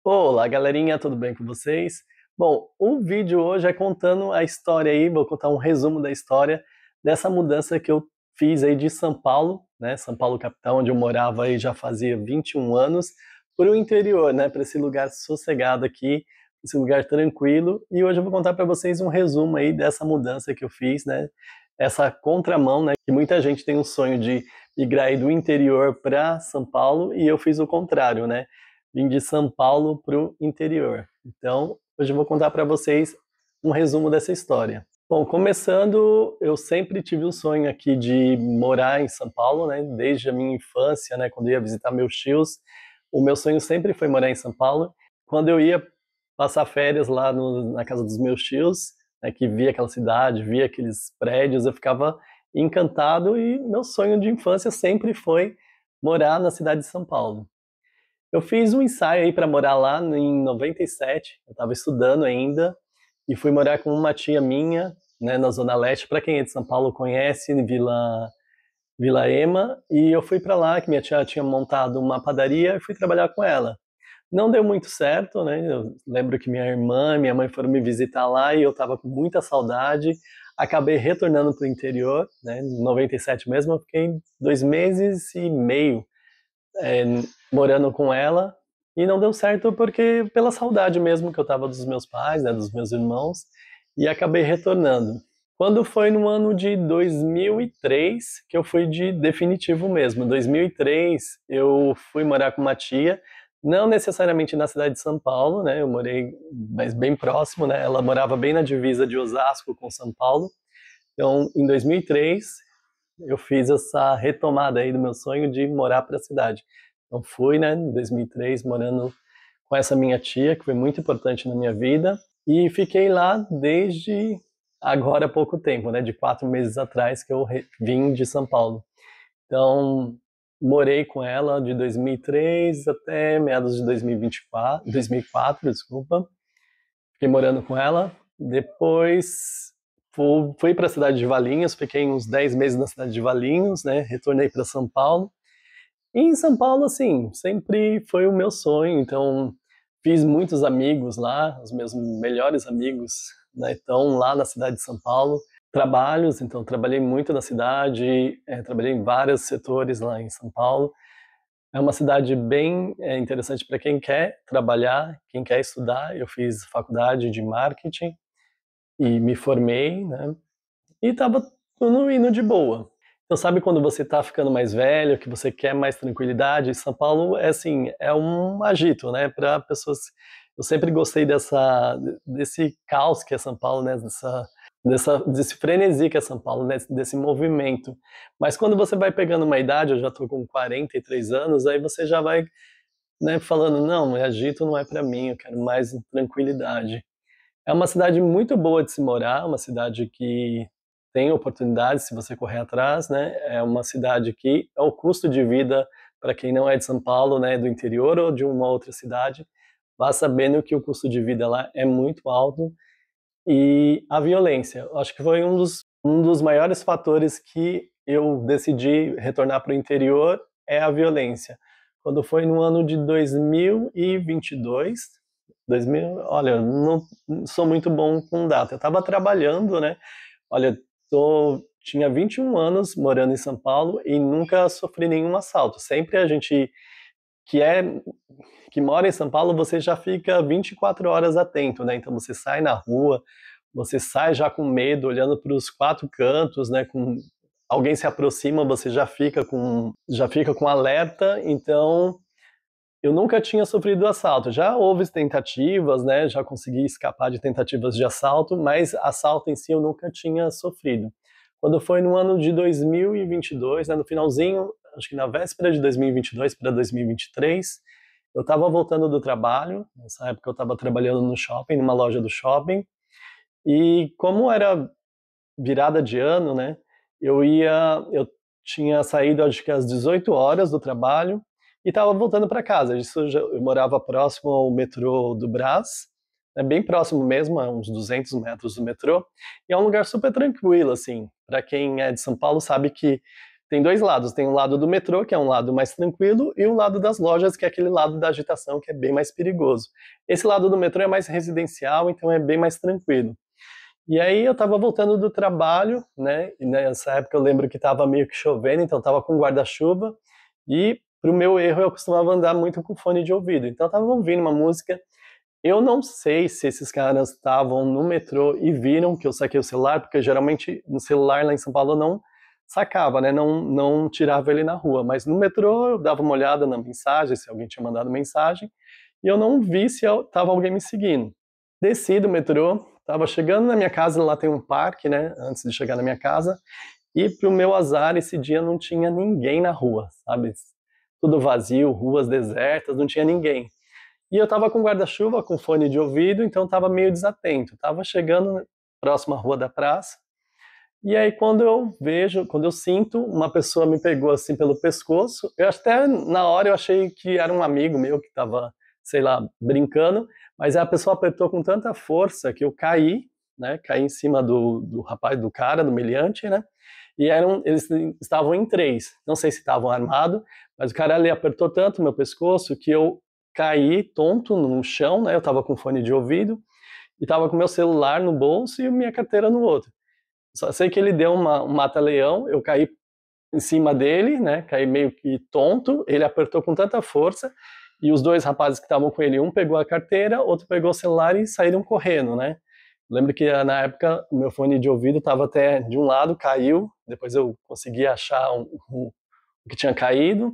Olá, galerinha, tudo bem com vocês? Bom, o vídeo hoje é contando a história aí, vou contar um resumo da história dessa mudança que eu fiz aí de São Paulo, né, São Paulo capital, onde eu morava aí já fazia 21 anos, para o interior, né, para esse lugar sossegado aqui, esse lugar tranquilo, e hoje eu vou contar para vocês um resumo aí dessa mudança que eu fiz, né, essa contramão, né, que muita gente tem um sonho de migrar aí do interior para São Paulo, e eu fiz o contrário, né, vim de São Paulo para o interior. Então, hoje eu vou contar para vocês um resumo dessa história. Bom, começando, eu sempre tive o sonho aqui de morar em São Paulo, né? Desde a minha infância, né? Quando eu ia visitar meus tios, o meu sonho sempre foi morar em São Paulo. Quando eu ia passar férias lá na casa dos meus tios, né, que via aquela cidade, via aqueles prédios, eu ficava encantado e meu sonho de infância sempre foi morar na cidade de São Paulo. Eu fiz um ensaio aí para morar lá em 97, eu estava estudando ainda, e fui morar com uma tia minha, né, na Zona Leste. Para quem é de São Paulo conhece, em Vila Ema, e eu fui para lá, que minha tia tinha montado uma padaria, e fui trabalhar com ela. Não deu muito certo, né? Eu lembro que minha irmã e minha mãe foram me visitar lá e eu estava com muita saudade. Acabei retornando para o interior, né? Em 97 mesmo, eu fiquei 2 meses e meio é, morando com ela e não deu certo porque pela saudade mesmo que eu tava dos meus pais, né, dos meus irmãos, e acabei retornando. Quando foi no ano de 2003 que eu fui de definitivo mesmo. Em 2003 eu fui morar com uma tia, não necessariamente na cidade de São Paulo, né? Eu morei mas bem próximo, né? Ela morava bem na divisa de Osasco com São Paulo. Então, em 2003 eu fiz essa retomada aí do meu sonho de morar para a cidade. Então fui, né, em 2003, morando com essa minha tia, que foi muito importante na minha vida, e fiquei lá desde agora há pouco tempo, né, de 4 meses atrás que eu vim de São Paulo. Então morei com ela de 2003 até meados de 2024, 2004, desculpa. Fiquei morando com ela. Depois fui para a cidade de Valinhos, fiquei uns 10 meses na cidade de Valinhos, né? Retornei para São Paulo. E em São Paulo, assim, sempre foi o meu sonho. Então, fiz muitos amigos lá, os meus melhores amigos, né? Estão lá na cidade de São Paulo. Trabalhos, então, trabalhei muito na cidade, trabalhei em vários setores lá em São Paulo. É uma cidade bem interessante para quem quer trabalhar, quem quer estudar. Eu fiz faculdade de marketing e me formei, né? E estava tudo indo de boa. Então, sabe quando você está ficando mais velho, que você quer mais tranquilidade? São Paulo é assim, é um agito, né? Para pessoas. Eu sempre gostei desse caos que é São Paulo, né? Desse frenesi que é São Paulo, né? Desse movimento. Mas quando você vai pegando uma idade, eu já estou com 43 anos, aí você já vai, né, falando, não, agito não é para mim, eu quero mais tranquilidade. É uma cidade muito boa de se morar, uma cidade que tem oportunidades se você correr atrás, né? É uma cidade que é o custo de vida para quem não é de São Paulo, né, do interior ou de uma outra cidade, vá sabendo que o custo de vida lá é muito alto e a violência. Eu acho que foi um dos maiores fatores que eu decidi retornar para o interior é a violência. Quando foi no ano de 2022, 2000, olha, eu não sou muito bom com data. Eu estava trabalhando, né? Olha, tinha 21 anos morando em São Paulo e nunca sofri nenhum assalto. Sempre a gente que é que mora em São Paulo, você já fica 24 horas atento, né? Então você sai na rua, você sai já com medo, olhando para os quatro cantos, né? Com alguém se aproxima, você já fica com alerta. Então eu nunca tinha sofrido assalto. Já houve tentativas, né? Já consegui escapar de tentativas de assalto, mas assalto em si eu nunca tinha sofrido. Quando foi no ano de 2022, né, no finalzinho, acho que na véspera de 2022 para 2023, eu estava voltando do trabalho. Nessa época eu estava trabalhando no shopping, numa loja do shopping, e como era virada de ano, né? Eu tinha saído acho que às 18 horas do trabalho e estava voltando para casa. Eu morava próximo ao metrô do Brás, é bem próximo mesmo, a uns 200 metros do metrô, e é um lugar super tranquilo, assim. Para quem é de São Paulo sabe que tem dois lados, tem um lado do metrô, que é um lado mais tranquilo, e um lado das lojas, que é aquele lado da agitação, que é bem mais perigoso. Esse lado do metrô é mais residencial, então é bem mais tranquilo. E aí eu estava voltando do trabalho, né, e nessa época eu lembro que estava meio que chovendo, então eu estava com guarda-chuva, e pro meu erro eu costumava andar muito com fone de ouvido, então eu estava ouvindo uma música. Eu não sei se esses caras estavam no metrô e viram que eu saquei o celular, porque geralmente no celular lá em São Paulo eu não sacava, né? Não tirava ele na rua. Mas no metrô eu dava uma olhada na mensagem, se alguém tinha mandado mensagem, e eu não vi se tava alguém me seguindo. Desci do metrô, tava chegando na minha casa, lá tem um parque, né? Antes de chegar na minha casa, e pro meu azar, esse dia não tinha ninguém na rua, sabe? Tudo vazio, ruas desertas, não tinha ninguém. E eu tava com guarda-chuva, com fone de ouvido, então tava meio desatento. Tava chegando próximo à rua da praça, e aí quando eu sinto, uma pessoa me pegou assim pelo pescoço. Eu até na hora eu achei que era um amigo meu que tava, sei lá, brincando, mas a pessoa apertou com tanta força que eu caí, né? Caí em cima do rapaz, do cara, do meliante, né? E eles estavam em três. Não sei se estavam armados, mas o cara ali apertou tanto meu pescoço que eu caí tonto no chão, né? Eu tava com fone de ouvido e tava com meu celular no bolso e minha carteira no outro. Só sei que ele deu um mata-leão, eu caí em cima dele, né? Caí meio que tonto, ele apertou com tanta força e os dois rapazes que estavam com ele, um pegou a carteira, outro pegou o celular e saíram correndo, né? Lembro que na época o meu fone de ouvido estava até de um lado, caiu, depois eu consegui achar o que tinha caído,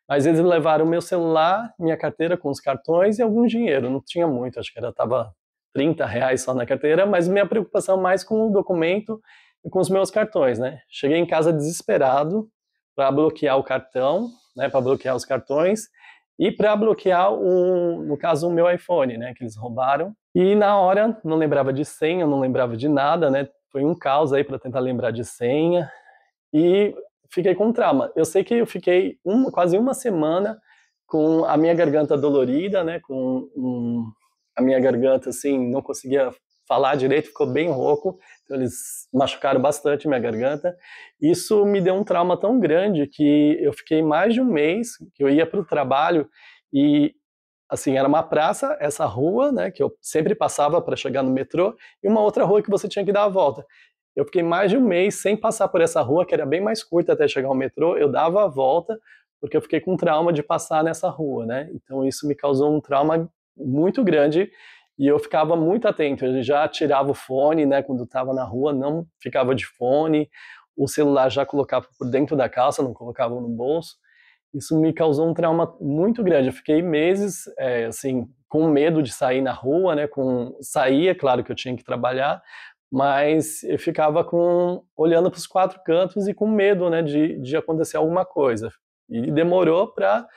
mas eles levaram meu celular, minha carteira com os cartões e algum dinheiro, não tinha muito, acho que estava R$ 30 só na carteira, mas minha preocupação mais com o documento e com os meus cartões, né? Cheguei em casa desesperado para bloquear o cartão, né, para bloquear os cartões e para bloquear no caso, o meu iPhone, né, que eles roubaram. E na hora não lembrava de senha, não lembrava de nada, né? Foi um caos aí para tentar lembrar de senha e fiquei com trauma. Eu sei que eu fiquei quase uma semana com a minha garganta dolorida, né? A minha garganta assim não conseguia falar direito, ficou bem rouco. Então eles machucaram bastante minha garganta. Isso me deu um trauma tão grande que eu fiquei mais de um mês que eu ia para o trabalho e assim, era uma praça, essa rua, né, que eu sempre passava para chegar no metrô, e uma outra rua que você tinha que dar a volta. Eu fiquei mais de um mês sem passar por essa rua, que era bem mais curta até chegar ao metrô, eu dava a volta, porque eu fiquei com trauma de passar nessa rua, né? Então isso me causou um trauma muito grande, e eu ficava muito atento, eu já tirava o fone, né, quando estava na rua, não ficava de fone, o celular já colocava por dentro da calça, não colocava no bolso. Isso me causou um trauma muito grande. Eu fiquei meses, assim, com medo de sair na rua, né? Saía, claro que eu tinha que trabalhar, mas eu ficava olhando para os quatro cantos e com medo, né? De acontecer alguma coisa. E demorou para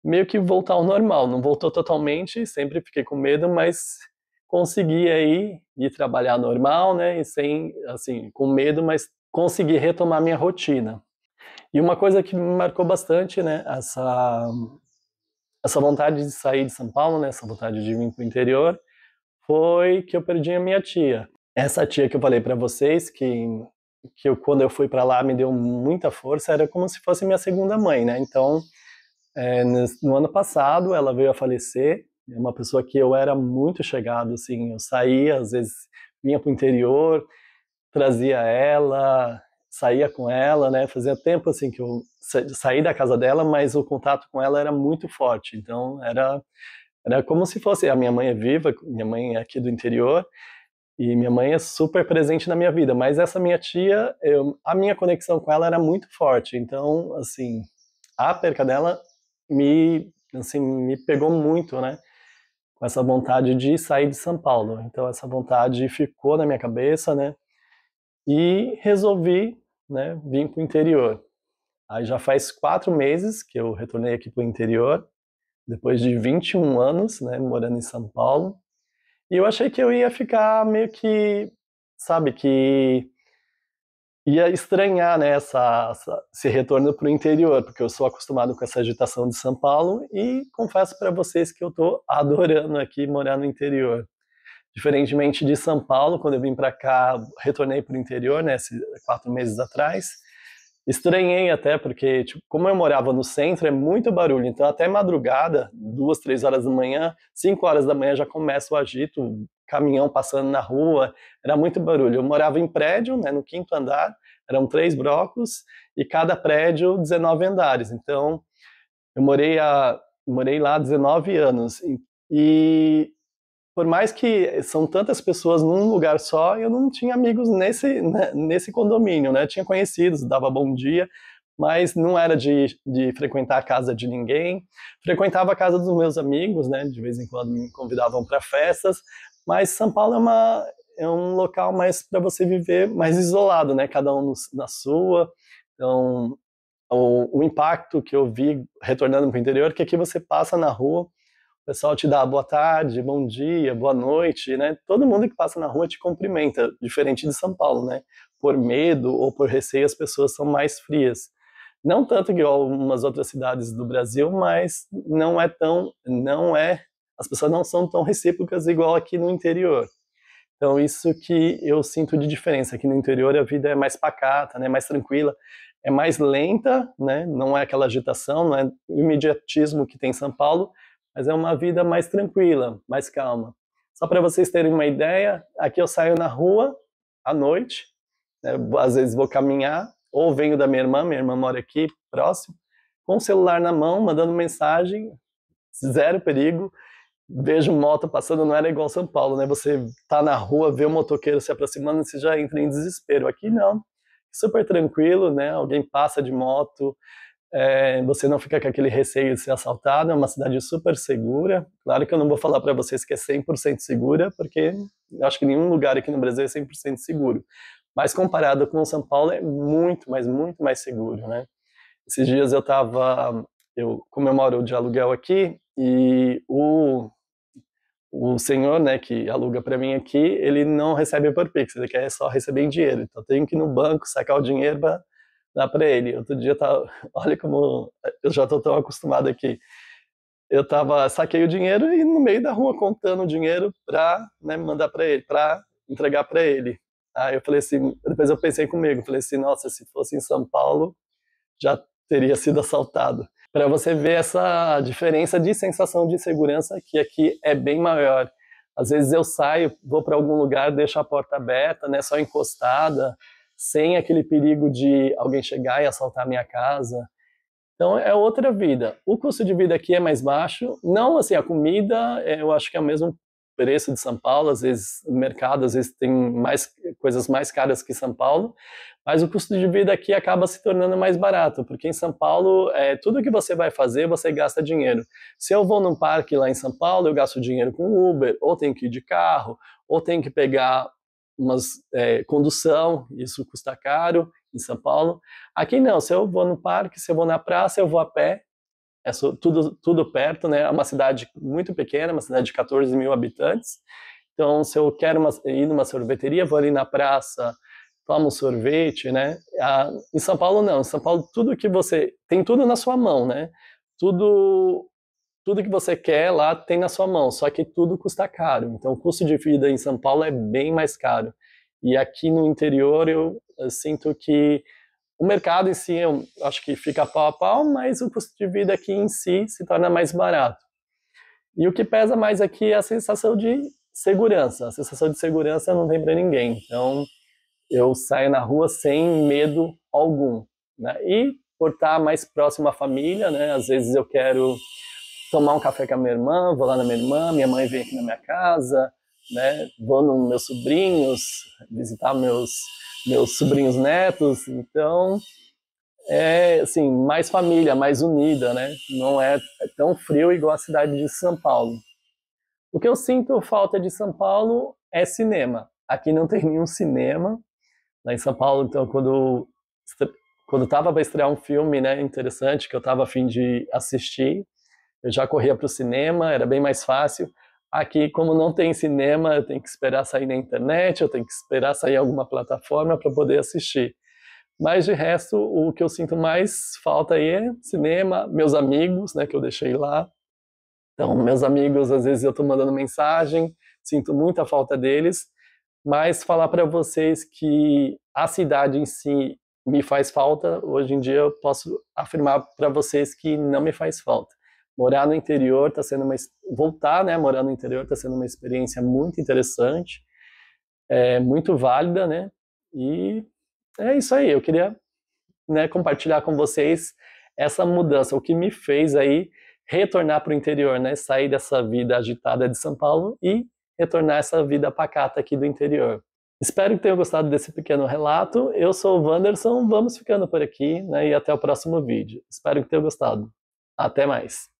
meio que voltar ao normal. Não voltou totalmente, sempre fiquei com medo, mas consegui aí ir trabalhar normal, né? E sem, assim, com medo, mas consegui retomar minha rotina. E uma coisa que me marcou bastante, né, essa vontade de sair de São Paulo, né, essa vontade de vir para o interior, foi que eu perdi a minha tia. Essa tia que eu falei para vocês, quando eu fui para lá me deu muita força, era como se fosse minha segunda mãe, né? Então, no ano passado ela veio a falecer, é uma pessoa que eu era muito chegado, assim, eu saía, às vezes vinha para o interior, trazia ela, saía com ela, né? Fazia tempo assim que eu saí da casa dela, mas o contato com ela era muito forte. Então era como se fosse a minha mãe é viva, minha mãe é aqui do interior e minha mãe é super presente na minha vida. Mas essa minha tia, a minha conexão com ela era muito forte. Então assim a perca dela me pegou muito, né? Com essa vontade de sair de São Paulo. Então essa vontade ficou na minha cabeça, né? E resolvi, né, vir para o interior. Aí já faz 4 meses que eu retornei aqui para o interior, depois de 21 anos, né, morando em São Paulo. E eu achei que eu ia ficar meio que, sabe, que ia estranhar, né, esse retorno para o interior, porque eu sou acostumado com essa agitação de São Paulo e confesso para vocês que eu estou adorando aqui morar no interior. Diferentemente de São Paulo, quando eu vim para cá, retornei para o interior, né, 4 meses atrás, Estranhei até, porque tipo, como eu morava no centro, é muito barulho. Então, até madrugada, 2, 3 horas da manhã, 5 horas da manhã já começa o agito, caminhão passando na rua, era muito barulho. Eu morava em prédio, né, no quinto andar, eram 3 blocos, e cada prédio 19 andares. Então, eu morei lá 19 anos. E por mais que são tantas pessoas num lugar só, eu não tinha amigos nesse condomínio, né? Tinha conhecidos, dava bom dia, mas não era de frequentar a casa de ninguém. Frequentava a casa dos meus amigos, né? De vez em quando me convidavam para festas, mas São Paulo é um local mais para você viver mais isolado, né? Cada um na sua. Então, o impacto que eu vi retornando para o interior, que aqui você passa na rua, o pessoal te dá boa tarde, bom dia, boa noite, né? Todo mundo que passa na rua te cumprimenta, diferente de São Paulo, né? Por medo ou por receio, as pessoas são mais frias. Não tanto igual algumas outras cidades do Brasil, mas as pessoas não são tão recíprocas igual aqui no interior. Então, isso que eu sinto de diferença. Aqui no interior a vida é mais pacata, né? Mais tranquila, é mais lenta, né? Não é aquela agitação, não é o imediatismo que tem em São Paulo, mas é uma vida mais tranquila, mais calma. Só para vocês terem uma ideia, aqui eu saio na rua à noite, né? Às vezes vou caminhar, ou venho da minha irmã mora aqui próximo, com o celular na mão, mandando mensagem, zero perigo, vejo moto passando, não era igual São Paulo, né? Você tá na rua, vê o motoqueiro se aproximando, você já entra em desespero. Aqui não, super tranquilo, né? Alguém passa de moto, você não fica com aquele receio de ser assaltado, é uma cidade super segura. Claro que eu não vou falar para vocês que é 100% segura, porque eu acho que nenhum lugar aqui no Brasil é 100% seguro. Mas comparado com São Paulo, é muito, mas muito mais seguro, né? Esses dias como eu moro de aluguel aqui, e o senhor, né, que aluga para mim aqui, ele não recebe por Pix, ele quer só receber em dinheiro. Então eu tenho que ir no banco, sacar o dinheiro para dar para ele. Outro dia, olha como eu já estou tão acostumado aqui. Saquei o dinheiro e no meio da rua contando o dinheiro para, né, mandar para ele, para entregar para ele. Aí eu falei assim, depois eu pensei comigo, falei assim, nossa, se fosse em São Paulo, já teria sido assaltado. Para você ver essa diferença de sensação de segurança que aqui é bem maior. Às vezes eu saio, vou para algum lugar, deixo a porta aberta, né, só encostada, sem aquele perigo de alguém chegar e assaltar a minha casa. Então é outra vida. O custo de vida aqui é mais baixo, não assim, a comida, eu acho que é o mesmo preço de São Paulo, às vezes o mercado às vezes tem coisas mais caras que São Paulo, mas o custo de vida aqui acaba se tornando mais barato, porque em São Paulo, tudo que você vai fazer, você gasta dinheiro. Se eu vou num parque lá em São Paulo, eu gasto dinheiro com Uber, ou tenho que ir de carro, ou tenho que pegar condução, isso custa caro em São Paulo. Aqui não, se eu vou no parque, se eu vou na praça, eu vou a pé, tudo perto, né? É uma cidade muito pequena, uma cidade de 14 mil habitantes. Então, se eu quero ir numa sorveteria, vou ali na praça, tomo um sorvete, né? Em São Paulo, não. Em São Paulo, tudo que você... Tem tudo na sua mão, né? Tudo que você quer lá tem na sua mão, só que tudo custa caro. Então, o custo de vida em São Paulo é bem mais caro. E aqui no interior, eu sinto que o mercado em si, eu acho que fica pau a pau, mas o custo de vida aqui em si se torna mais barato. E o que pesa mais aqui é a sensação de segurança. A sensação de segurança não tem para ninguém. Então, eu saio na rua sem medo algum, né? E por estar mais próximo à família, né? Às vezes eu quero tomar um café com a minha irmã, vou lá na minha mãe vem aqui na minha casa, né? Vou nos meus sobrinhos, visitar meus sobrinhos netos. Então, é assim, mais família, mais unida, né? Não é tão frio igual a cidade de São Paulo. O que eu sinto falta de São Paulo é cinema. Aqui não tem nenhum cinema. Lá em São Paulo, então, quando estava para estrear um filme, né, interessante, que eu estava a fim de assistir, eu já corria para o cinema, era bem mais fácil. Aqui, como não tem cinema, eu tenho que esperar sair na internet, eu tenho que esperar sair alguma plataforma para poder assistir. Mas de resto, o que eu sinto mais falta aí é cinema, meus amigos, né, que eu deixei lá. Então, meus amigos, às vezes eu estou mandando mensagem, sinto muita falta deles, mas falar para vocês que a cidade em si me faz falta, hoje em dia eu posso afirmar para vocês que não me faz falta. Morar no interior está sendo voltar, né, morar no interior está sendo uma experiência muito interessante, muito válida, né? E é isso aí, eu queria, né, compartilhar com vocês essa mudança, o que me fez aí retornar para o interior, né, sair dessa vida agitada de São Paulo e retornar essa vida pacata aqui do interior. Espero que tenham gostado desse pequeno relato. Eu sou o Wanderson, vamos ficando por aqui, né, e até o próximo vídeo. Espero que tenham gostado. Até mais.